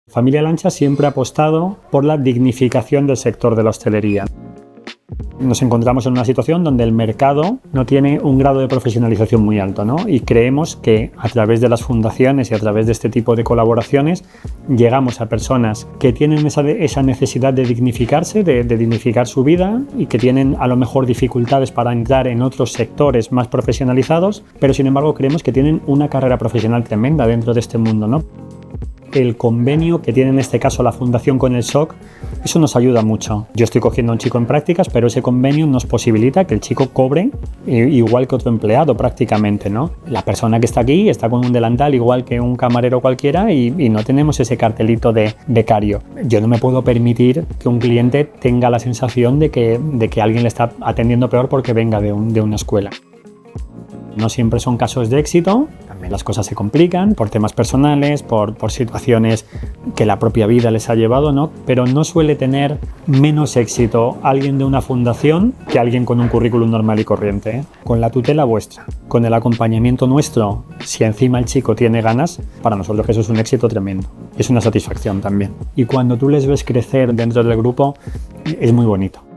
Familia Lancha siempre ha apostado por la dignificación del sector de la hostelería. Nos encontramos en una situación donde el mercado no tiene un grado de profesionalización muy alto, ¿no? Y creemos que a través de las fundaciones y a través de este tipo de colaboraciones llegamos a personas que tienen esa necesidad de dignificarse, de dignificar su vida y que tienen a lo mejor dificultades para entrar en otros sectores más profesionalizados, pero sin embargo creemos que tienen una carrera profesional tremenda dentro de este mundo, ¿no? El convenio que tiene en este caso la Fundación con el SOC, eso nos ayuda mucho. Yo estoy cogiendo a un chico en prácticas, pero ese convenio nos posibilita que el chico cobre igual que otro empleado prácticamente, ¿no? La persona que está aquí está con un delantal igual que un camarero cualquiera y no tenemos ese cartelito de becario. Yo no me puedo permitir que un cliente tenga la sensación de que alguien le está atendiendo peor porque venga de una escuela. No siempre son casos de éxito, también las cosas se complican por temas personales, por situaciones que la propia vida les ha llevado, ¿no? Pero no suele tener menos éxito alguien de una fundación que alguien con un currículum normal y corriente, ¿eh? Con la tutela vuestra, con el acompañamiento nuestro, si encima el chico tiene ganas, para nosotros eso es un éxito tremendo. Es una satisfacción también. Y cuando tú les ves crecer dentro del grupo, es muy bonito.